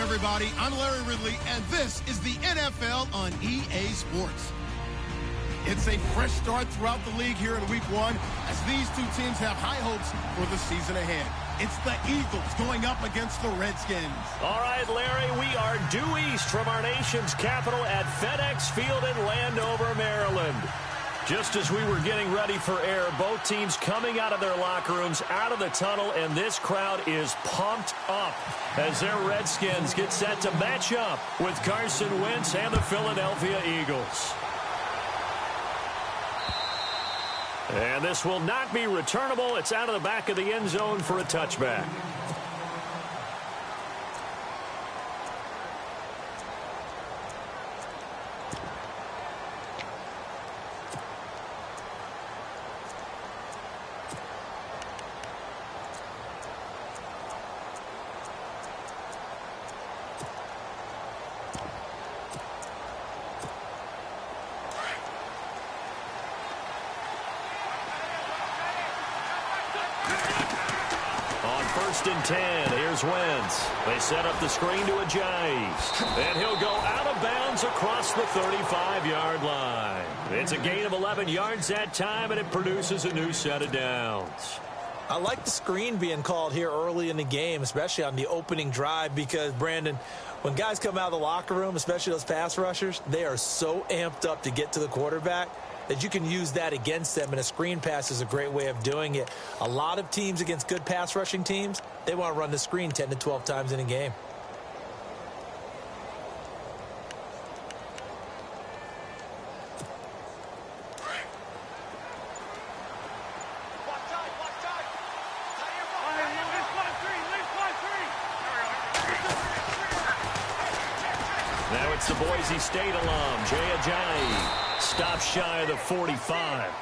everybody. I'm Larry Ridley, and this is the NFL on EA Sports. It's a fresh start throughout the league here in Week 1 as these two teams have high hopes for the season ahead. It's the Eagles going up against the Redskins. All right, Larry, we are due east from our nation's capital at FedEx Field in Landover, Maryland. Just as we were getting ready for air, both teams coming out of their locker rooms, out of the tunnel, and this crowd is pumped up as their Redskins get set to match up with Carson Wentz and the Philadelphia Eagles. And this will not be returnable. It's out of the back of the end zone for a touchback. First and 10. Here's Wentz. They set up the screen to Ajayi. And he'll go out of bounds across the 35-yard line. It's a gain of 11 yards that time, and it produces a new set of downs. I like the screen being called here early in the game, especially on the opening drive, because, Brandon, when guys come out of the locker room, especially those pass rushers, they are so amped up to get to the quarterback that you can use that against them, and a screen pass is a great way of doing it. A lot of teams against good pass rushing teams, they want to run the screen 10 to 12 times in a game. Now it's the Boise State alum, Jay Ajayi. Stopped shy of the 45.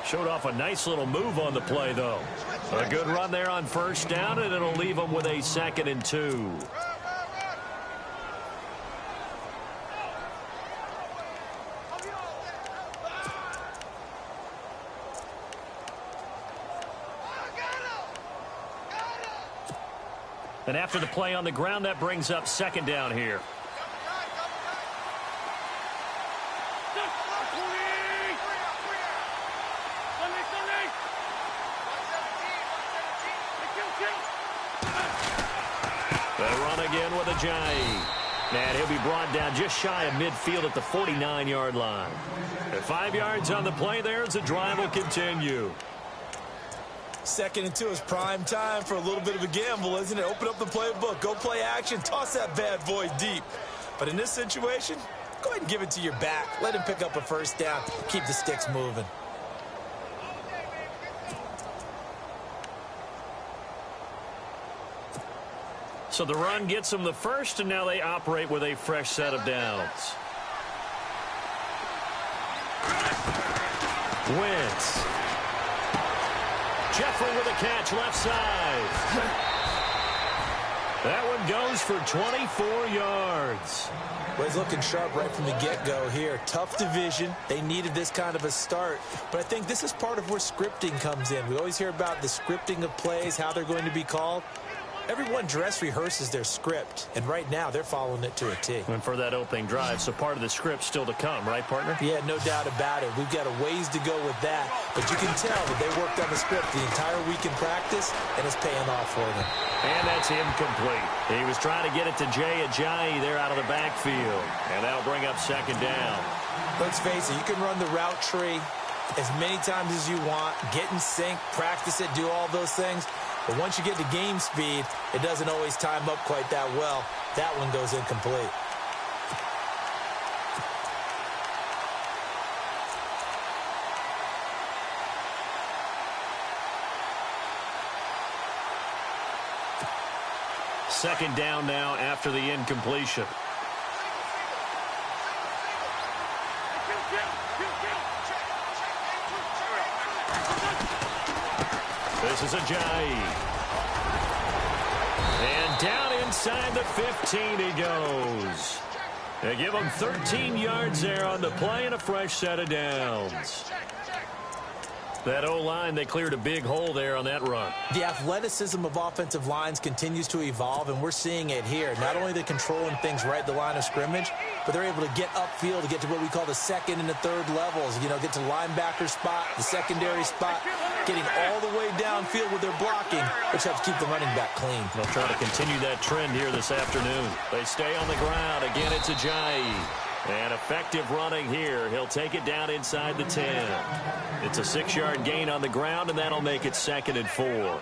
Showed off a nice little move on the play, though. A good run there on first down, and it'll leave them with a 2nd and 2. And after the play on the ground, that brings up 2nd down here. Again with Ajayi. And he'll be brought down just shy of midfield at the 49-yard line. At 5 yards on the play there as the drive will continue. 2nd and 2 is prime time for a little bit of a gamble, isn't it? Open up the playbook, go play action, toss that bad boy deep. But in this situation, go ahead and give it to your back. Let him pick up a first down. Keep the sticks moving. So the run gets them the first, and now they operate with a fresh set of downs. Wentz. Jeffrey with a catch left side. That one goes for 24 yards. Well, he's looking sharp right from the get-go here. Tough division. They needed this kind of a start. But I think this is part of where scripting comes in. We always hear about the scripting of plays, how they're going to be called. Everyone dress rehearses their script, and right now they're following it to a T. And for that opening drive, so part of the script still to come, right, partner? Yeah, no doubt about it. We've got a ways to go with that, but you can tell that they worked on the script the entire week in practice, and it's paying off for them. And that's incomplete. He was trying to get it to Jay Ajayi there out of the backfield, and that'll bring up 2nd down. Let's face it, you can run the route tree as many times as you want, get in sync, practice it, do all those things. But once you get to game speed, it doesn't always time up quite that well. That one goes incomplete. Second down now after the incompletion. This is Ajayi. And down inside the 15 he goes. They give him 13 yards there on the play and a fresh set of downs. That O-line, they cleared a big hole there on that run. The athleticism of offensive lines continues to evolve, and we're seeing it here. Not only are they controlling things right at the line of scrimmage, but they're able to get upfield to get to what we call the second and the third levels. You know, get to the linebacker spot, the secondary spot, getting all the way downfield with their blocking, which helps keep the running back clean. They'll try to continue that trend here this afternoon. They stay on the ground. Again, it's Ajayi. And effective running here. He'll take it down inside the 10. It's a 6-yard gain on the ground, and that'll make it 2nd and 4.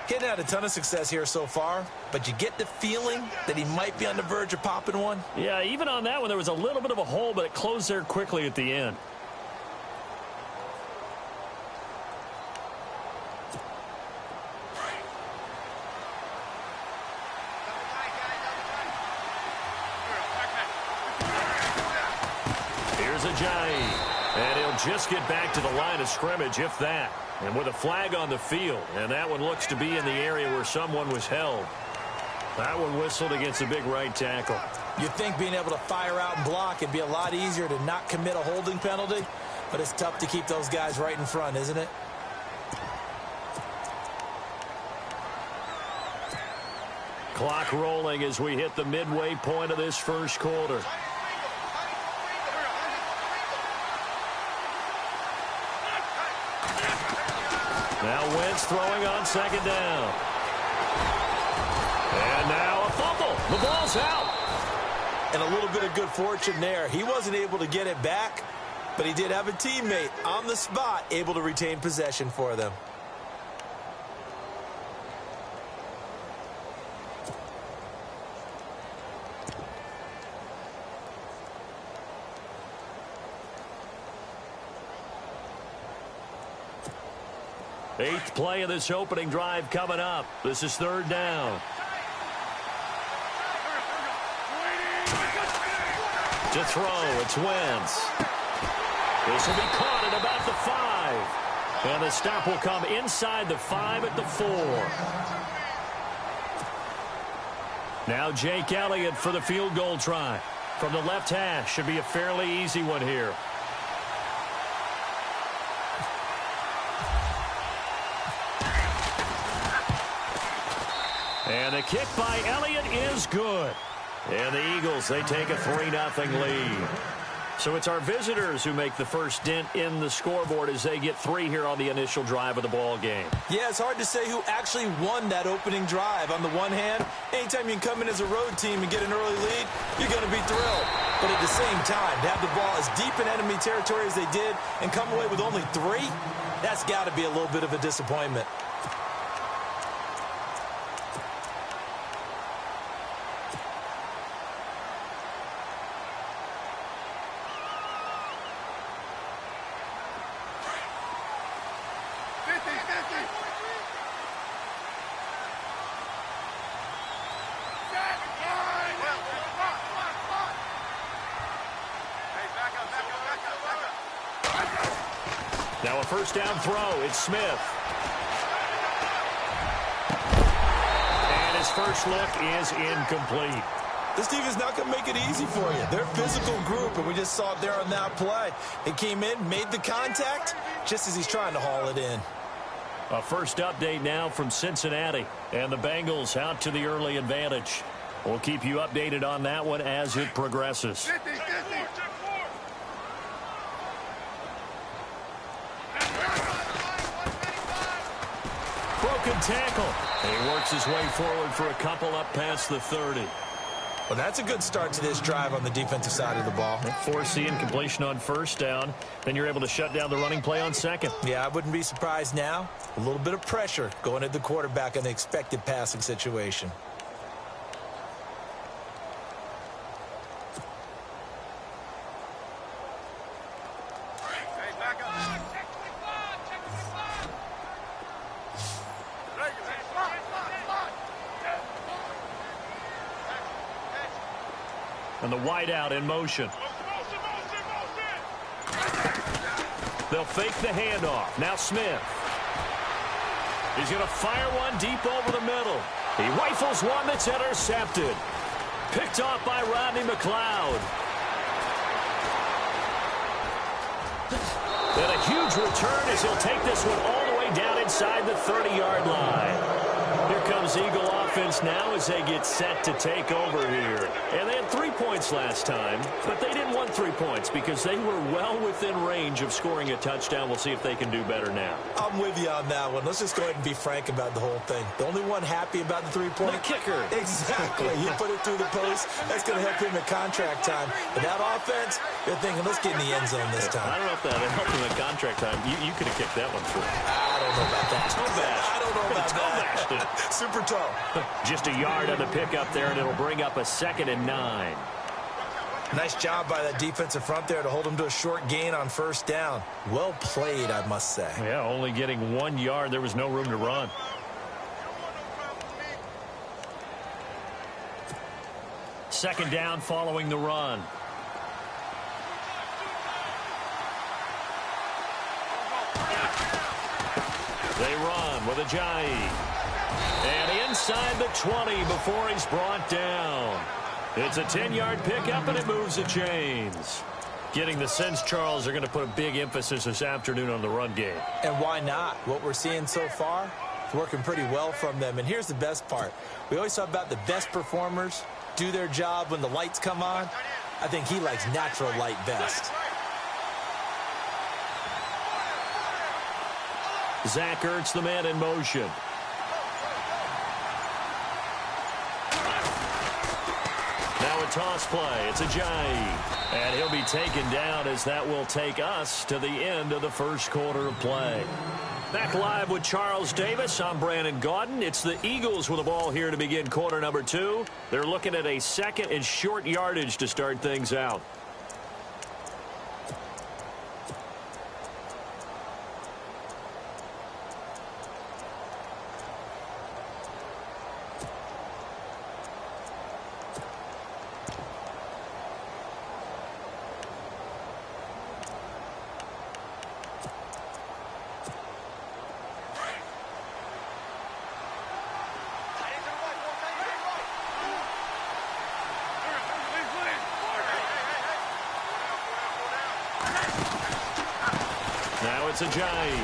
Getting had a ton of success here so far, but you get the feeling that he might be on the verge of popping one. Yeah, even on that one, there was a little bit of a hole, but it closed there quickly at the end. Ajayi, and he'll just get back to the line of scrimmage, if that. And with a flag on the field, and that one looks to be in the area where someone was held. That one whistled against a big right tackle. You'd think being able to fire out and block would be a lot easier to not commit a holding penalty, but it's tough to keep those guys right in front, isn't it? Clock rolling as we hit the midway point of this first quarter. Now Wentz throwing on 2nd down. And now a fumble. The ball's out. And a little bit of good fortune there. He wasn't able to get it back, but he did have a teammate on the spot able to retain possession for them. Eighth play of this opening drive coming up. This is 3rd down. To throw, it's Wentz. This will be caught at about the 5. And the stop will come inside the 5 at the 4. Now Jake Elliott for the field goal try. From the left hash, should be a fairly easy one here. And the kick by Elliott is good. And the Eagles, they take a 3-0 lead. So it's our visitors who make the first dent in the scoreboard as they get 3 here on the initial drive of the ball game. Yeah, it's hard to say who actually won that opening drive. On the one hand, anytime you can come in as a road team and get an early lead, you're going to be thrilled. But at the same time, to have the ball as deep in enemy territory as they did and come away with only 3, that's got to be a little bit of a disappointment. Now a first down throw. It's Smith. And his first look is incomplete. This team is not going to make it easy for you. They're a physical group, and we just saw it there on that play. He came in, made the contact, just as he's trying to haul it in. A first update now from Cincinnati. And the Bengals out to the early advantage. We'll keep you updated on that one as it progresses. Broken tackle. He works his way forward for a couple up past the 30. Well, that's a good start to this drive on the defensive side of the ball. Force the incompletion on first down. Then you're able to shut down the running play on second. Yeah, I wouldn't be surprised now. A little bit of pressure going at the quarterback in the expected passing situation. And the wideout in motion. They'll fake the handoff. Now Smith. He's going to fire one deep over the middle. He rifles one that's intercepted. Picked off by Rodney McLeod. And a huge return as he'll take this one all the way down inside the 30-yard line. Here comes Eagle offense now as they get set to take over here. And they had 3 points last time, but they didn't want 3 points because they were well within range of scoring a touchdown. We'll see if they can do better now. I'm with you on that one. Let's just go ahead and be frank about the whole thing. The only one happy about the 3-point? The kicker. Exactly. He put it through the post. That's going to help him at contract time. But that offense, they're thinking, let's get in the end zone this time. I don't know if that helped him at contract time. You could have kicked that one through. I don't know about that. I don't know about that. Super toe. Just a yard on the pickup there, and it'll bring up a 2nd and 9. Nice job by that defensive front there to hold him to a short gain on 1st down. Well played, I must say. Yeah, only getting 1 yard. There was no room to run. Second down following the run. They run with Ajayi. And inside the 20 before he's brought down. It's a 10-yard pickup, and it moves the chains. Getting the sense, Charles, they're going to put a big emphasis this afternoon on the run game. And why not? What we're seeing so far is working pretty well from them. And here's the best part. We always talk about the best performers do their job when the lights come on. I think he likes natural light best. Zach Ertz, the man in motion. Now a toss play. It's Ajayi. And he'll be taken down as that will take us to the end of the first quarter of play. Back live with Charles Davis. I'm Brandon Gaudin. It's the Eagles with the ball here to begin quarter number 2. They're looking at a 2nd and short yardage to start things out. Now it's Ajayi.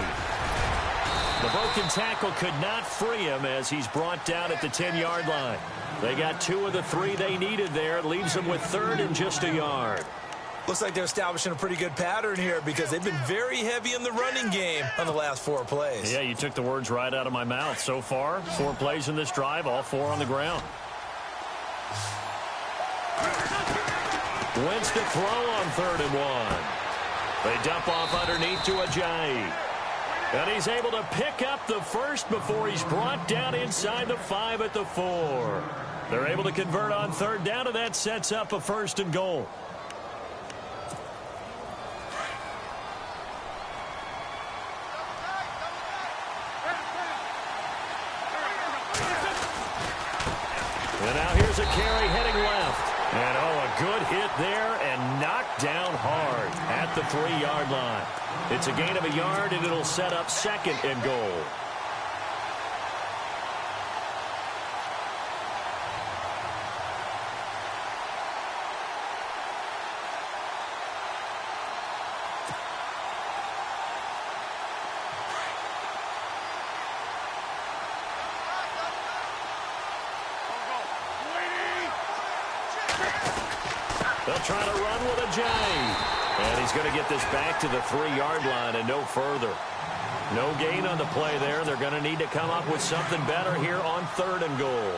The broken tackle could not free him as he's brought down at the 10-yard line. They got 2 of the 3 they needed there. It leaves them with 3rd and just a yard. Looks like they're establishing a pretty good pattern here because they've been very heavy in the running game on the last 4 plays. Yeah, you took the words right out of my mouth. So far, 4 plays in this drive, all 4 on the ground. Wentz to throw on 3rd and 1. They dump off underneath to Ajayi. And he's able to pick up the first before he's brought down inside the 5 at the 4. They're able to convert on 3rd down, and that sets up a 1st and goal. And now here's a carry heading left. And, a good hit there and knocked down hard at the 3-yard line. It's a gain of a yard, and it'll set up 2nd and goal. They'll try to run with Ajayi. And he's going to get this back to the 3-yard line and no further. No gain on the play there. They're going to need to come up with something better here on 3rd and goal.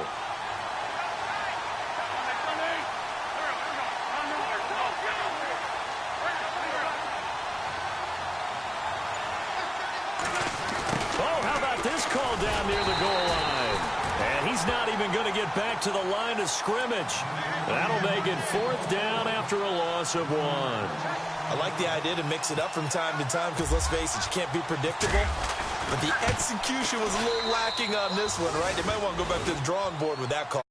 Oh, how about this call down near the goal line? And he's not even going to get back to the line of scrimmage. That'll make it 4th down after a loss of 1. I like the idea to mix it up from time to time because, let's face it, you can't be predictable. But the execution was a little lacking on this one, right? They might want to go back to the drawing board with that call.